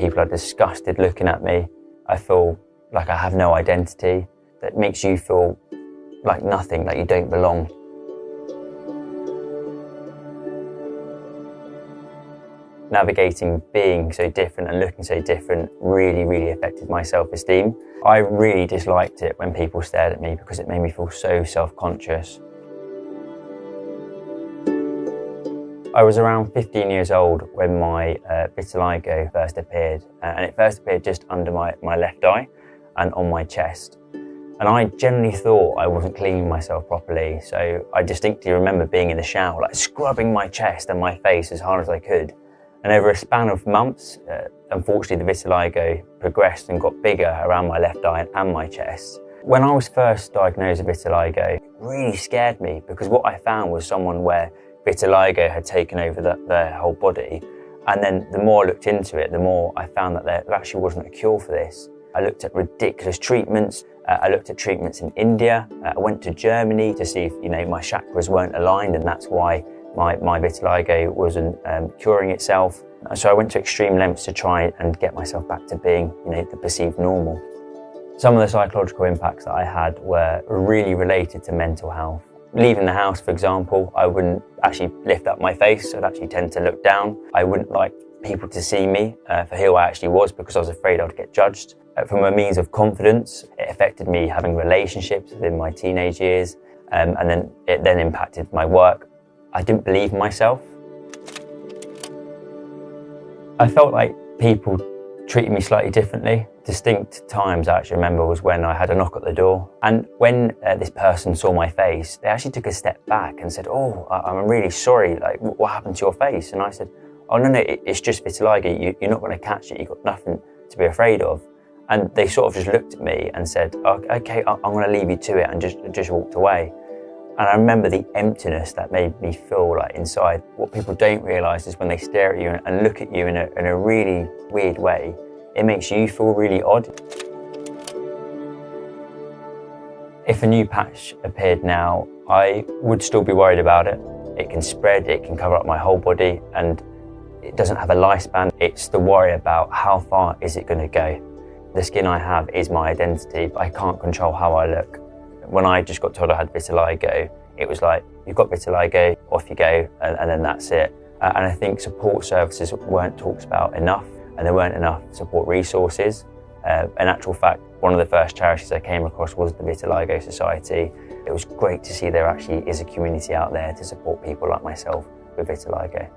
people are disgusted looking at me. I feel like I have no identity. That makes you feel like nothing, like you don't belong. Navigating being so different and looking so different really affected my self-esteem. I really disliked it when people stared at me because it made me feel so self-conscious. I was around 15 years old when my vitiligo first appeared, and it first appeared just under my left eye and on my chest. And I generally thought I wasn't cleaning myself properly, so I distinctly remember being in the shower, like scrubbing my chest and my face as hard as I could. And over a span of months, unfortunately the vitiligo progressed and got bigger around my left eye and my chest. When I was first diagnosed with vitiligo, it really scared me because what I found was someone where vitiligo had taken over their whole body. And then the more I looked into it, the more I found that there actually wasn't a cure for this. I looked at ridiculous treatments. I looked at treatments in India. I went to Germany to see if my chakras weren't aligned, and that's why my vitiligo wasn't curing itself. So I went to extreme lengths to try and get myself back to being the perceived normal. Some of the psychological impacts that I had were really related to mental health. Leaving the house, for example, I wouldn't actually lift up my face. I'd actually tend to look down. I wouldn't like people to see me for who I actually was because I was afraid I'd get judged. From a means of confidence, it affected me having relationships within my teenage years, and then it impacted my work. I didn't believe in myself. I felt like people treated me slightly differently. Distinct times I actually remember was when I had a knock at the door, and when this person saw my face, they actually took a step back and said, "Oh, I'm really sorry, like what happened to your face?" And I said, "Oh no, it's just vitiligo, you're not going to catch it, you've got nothing to be afraid of." And they sort of just looked at me and said, "Oh, okay, I'm going to leave you to it," and just walked away. And I remember the emptiness that made me feel like inside. What people don't realise is when they stare at you and look at you in a really weird way, it makes you feel really odd. If a new patch appeared now, I would still be worried about it. It can spread, it can cover up my whole body, and it doesn't have a lifespan. It's the worry about how far is it going to go. The skin I have is my identity, but I can't control how I look. When I just got told I had vitiligo, it was like, you've got vitiligo, off you go, and then that's it. And I think support services weren't talked about enough, and there weren't enough support resources. In actual fact, one of the first charities I came across was the Vitiligo Society. It was great to see there actually is a community out there to support people like myself with vitiligo.